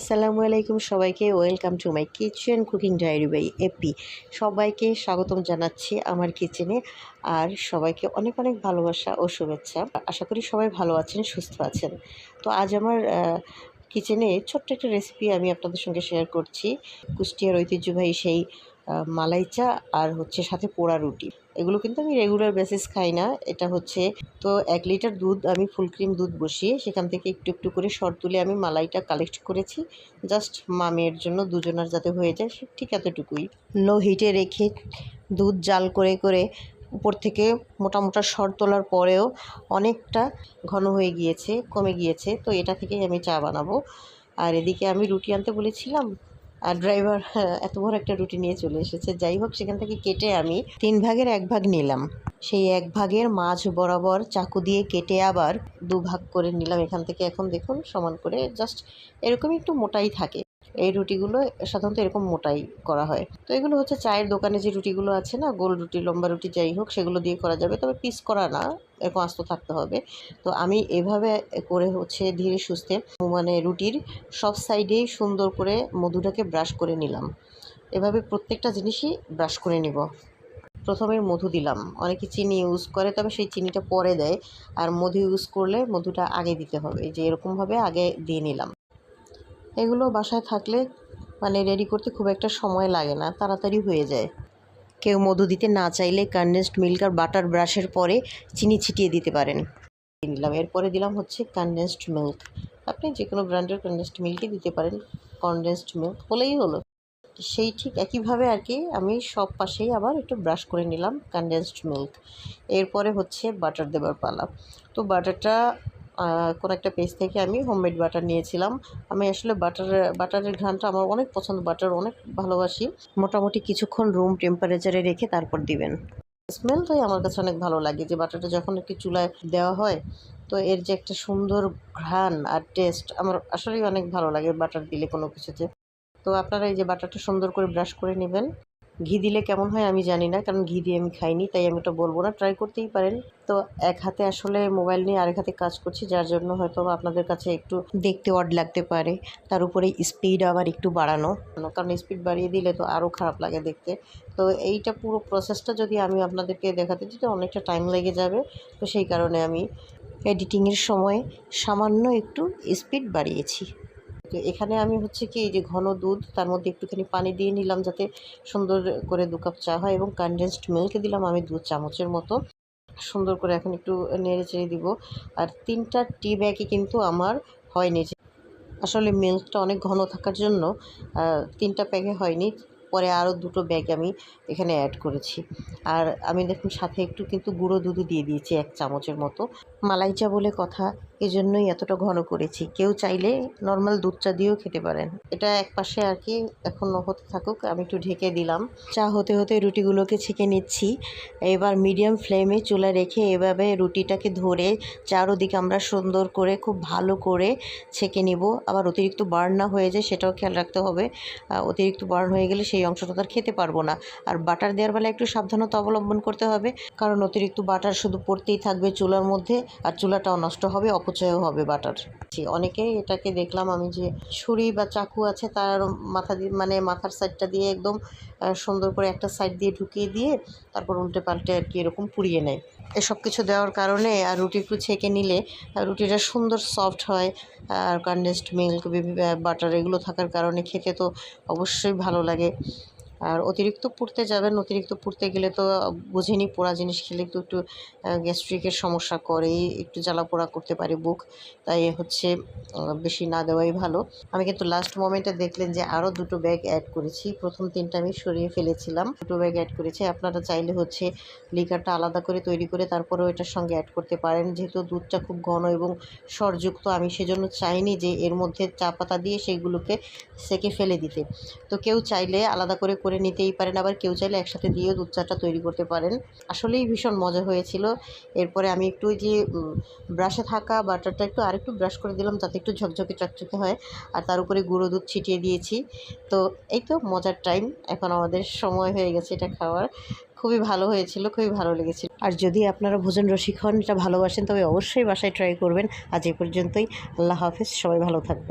আসসালামু আলাইকুম সবাইকে, welcome to my kitchen cooking diary by AP. সবাইকে স্বাগতম জানাচ্ছি আমার কিচেনে। আর সবাইকে অনেক অনেক ভালোবাসা ও শুভেচ্ছা। আশা করি সবাই ভালো আছেন, সুস্থ আছেন। তো আজ আমার কিচেনে ছোট্ট একটা রেসিপি আমি আপনাদের সঙ্গে শেয়ার করছি। কুষ্টিয়ার ঐতিহ্যবাহী সেই মালাই চা আর হচ্ছে সাথে পোড়া রুটি। এগুলো কিন্তু আমি রেগুলার বেসিস খাই না। এটা হচ্ছে তো 1 লিটার দুধ আমি ফুল ক্রিম দুধ বসিয়ে সেখান থেকে একটু একটু করে সর তুলে আমি মালাইটা কালেক্ট করেছি। জাস্ট মামের জন্য দুজনের যাতে হয়ে যায় ঠিক এতটুকুই। লো হিটে রেখে দুধ জাল করে করে উপর থেকে মোটা মোটা সর তোলার পরেও অনেকটা ঘন হয়ে গিয়েছে, কমে গিয়েছে। তো এটা থেকেই আমি চা বানাবো। আর এদিকে আমি রুটি আনতে বলেছিলাম, আর ড্রাইভার এত বড় একটা রুটি নিয়ে চলে এসেছে। যাই হোক, সেখান থেকে কেটে আমি 3 ভাগের 1 ভাগ নিলাম। সেই 1 ভাগের মাঝ বরাবর চাকু দিয়ে কেটে আবার 2 ভাগ করে নিলাম। এখান থেকে এখন দেখুন সমান করে জাস্ট এরকমই একটু মোটাই থাকে। এই রুটিগুলো সাধারণত এরকম মোটাই করা হয়। তো এগুলো হচ্ছে চায়ের দোকানে যে রুটিগুলো আছে না, গোল রুটি, লম্বা রুটি, যাই হোক, সেগুলো দিয়ে করা যাবে, তবে পিস করা না, এরকম আস্ত থাকতে হবে। তো আমি এভাবে করে হচ্ছে ধীরে সুস্থে রুটির সব সাইডেই সুন্দর করে মধুটাকে ব্রাশ করে নিলাম। এভাবে প্রত্যেকটা জিনিসই ব্রাশ করে নিব। প্রথমে মধু দিলাম। অনেকে চিনি ইউজ করে, তবে সেই চিনিটা পরে দেয়। আর মধু ইউজ করলে মধুটা আগে দিতে হবে। যে এরকমভাবে আগে দিয়ে নিলাম। এগুলো বাসায় থাকলে রেডি করতে খুব একটা সময় লাগে না, তাড়াতাড়ি হয়ে যায়। কেউ মধু দিতে না চাইলে কনডেন্সড মিল্ক আর বাটার ব্রাশের পরে চিনি ছিটিয়ে দিতে পারেন। নিলাম, এরপরে দিলাম হচ্ছে কনডেন্সড মিল্ক। আপনি যে কোনো ব্র্যান্ডের কনডেন্সড মিল্কই দিতে পারেন, কনডেন্সড মিল্ক হলেই হলো। সেই ঠিক একইভাবে আর কি আমি সব পাশেই আবার একটু ব্রাশ করে নিলাম কনডেন্সড মিল্ক। এরপরে হচ্ছে বাটার দেবার পালা। তো বাটারটা কোনো একটা পেজ থেকে আমি হোমমেড বাটার নিয়েছিলাম। আমি আসলে বাটারের ঘ্রাণটা আমার অনেক পছন্দ, বাটার অনেক ভালোবাসি। মোটামুটি কিছুক্ষণ রুম টেম্পারেচারে রেখে তারপর দিবেন। স্মেলটাই আমার কাছে অনেক ভালো লাগে, যে বাটারটা যখন একটু চুলায় দেওয়া হয়, তো এর যে একটা সুন্দর ঘ্রাণ আর টেস্ট আমার আসলেই অনেক ভালো লাগে বাটার দিলে কোনো কিছুতে। তো আপনারা এই যে বাটারটা সুন্দর করে ব্রাশ করে নেবেন। ঘি দিলে কেমন হয় আমি জানি না, কারণ ঘি দিয়ে আমি খাইনি, তাই আমি ওটা বলবো না। ট্রাই করতেই পারেন। তো এক হাতে আসলে মোবাইল নিয়ে আরেক হাতে কাজ করছি, যার জন্য হয়তো আপনাদের কাছে একটু দেখতে অড লাগতে পারে। তার উপরে স্পিড আবার একটু বাড়ানো, কারণ স্পিড বাড়িয়ে দিলে তো আরও খারাপ লাগে দেখতে। তো এইটা পুরো প্রসেসটা যদি আমি আপনাদেরকে দেখাতে দিতে অনেকটা টাইম লেগে যাবে। তো সেই কারণে আমি এডিটিংয়ের সময় সামান্য একটু স্পিড বাড়িয়েছি। তো এখানে আমি হচ্ছে কি, এই যে ঘন দুধ, তার মধ্যে একটুখানি পানি দিয়ে নিলাম যাতে সুন্দর করে 2 কাপ চা হয়, এবং কনডেন্সড মিল্ক দিলাম আমি 2 চামচের মতো। সুন্দর করে এখন একটু নেড়ে চেড়ে দিব। আর 3টা টি ব্যাগই কিন্তু আমার হয়নি, আসলে মিল্কটা অনেক ঘন থাকার জন্য 3টা ব্যাগে হয়নি। পরে আরও 2টো ব্যাগ আমি এখানে অ্যাড করেছি। আর আমি দেখুন সাথে একটু কিন্তু গুঁড়ো দুধও দিয়ে দিয়েছি 1 চামচের মতো। মালাই চা বলে কথা, এজন্যই এতটা ঘন করেছি। কেউ চাইলে নর্মাল দুধ চা দিয়েও খেতে পারেন। এটা এক পাশে আর কি এখন হতে থাকুক, আমি একটু ঢেকে দিলাম। চা হতে হতে রুটিগুলোকে ছেঁকে নিচ্ছি। এবার মিডিয়াম ফ্লেমে চুলা রেখে এভাবে রুটিটাকে ধরে চারোদিকে আমরা সুন্দর করে খুব ভালো করে ছেঁকে নিব। আবার অতিরিক্ত বার্ন না হয়ে যায় সেটাও খেয়াল রাখতে হবে। অতিরিক্ত বার্ন হয়ে গেলে সেই অংশটা তার খেতে পারবো না। আর বাটার দেওয়ার বেলায় একটু সাবধানতা অবলম্বন করতে হবে, কারণ অতিরিক্ত বাটার শুধু পড়তেই থাকবে চুলার মধ্যে, আর চুলাটাও নষ্ট হবে, অপচয়ও হবে বাটার। অনেকেই এটাকে দেখলাম আমি যে ছুরি বা চাকু আছে তার মাথা দিয়ে মাথার সাইডটা দিয়ে একদম সুন্দর করে একটা সাইড দিয়ে ঢুকিয়ে দিয়ে তারপর উল্টে পাল্টে আর কি এরকম পুড়িয়ে নেয়। এসব কিছু দেওয়ার কারণে আর রুটি একটু ছেঁকে নিলে রুটিটা সুন্দর সফট হয়। আর কনডেন্সড মিল্ক, বাটার এগুলো থাকার কারণে খেতে তো অবশ্যই ভালো লাগে। আর অতিরিক্ত পুড়তে যাবেন, অতিরিক্ত পুড়তে গেলে তো বুঝেনি, পোড়া জিনিস খেলে তো একটু গ্যাস্ট্রিকের সমস্যা করে, একটু জ্বালা পোড়া করতে পারে বুক। তাই হচ্ছে বেশি না দেওয়াই ভালো। আমি কিন্তু লাস্ট মোমেন্টে দেখলেন যে আরও 2টো ব্যাগ অ্যাড করেছি। প্রথম 3টা আমি সরিয়ে ফেলেছিলাম, 2টো ব্যাগ অ্যাড করেছি। আপনারা চাইলে হচ্ছে লিকারটা আলাদা করে তৈরি করে তারপরেও এটার সঙ্গে অ্যাড করতে পারেন। যেহেতু দুধটা খুব ঘন এবং সরযুক্ত, আমি সেজন্য চাইনি যে এর মধ্যে চা পাতা দিয়ে সেইগুলোকে সেকে ফেলে দিতে। তো কেউ চাইলে আলাদা করে করে নিতেই পারেন, আবার কেউ চাইলে একসাথে দিয়েও দুধ চাটা তৈরি করতে পারেন। আসলেই ভীষণ মজা হয়েছিল। এরপরে আমি একটু যে ব্রাশে থাকা বাটারটা একটু আরেকটু ব্রাশ করে দিলাম যাতে একটু ঝকঝকে চকচকে হয়, আর তার উপরে গুঁড়ো দুধ ছিটিয়ে দিয়েছি। তো এই তো মজার টাইম, এখন আমাদের সময় হয়ে গেছে এটা খাওয়ার। খুবই ভালো হয়েছিল, খুবই ভালো লেগেছিল। আর যদি আপনারা ভোজন রসিক হন, এটা ভালোবাসেন, তবে অবশ্যই বাসায় ট্রাই করবেন। আজ এই পর্যন্তই। আল্লাহ হাফেজ, সবাই ভালো থাকবেন।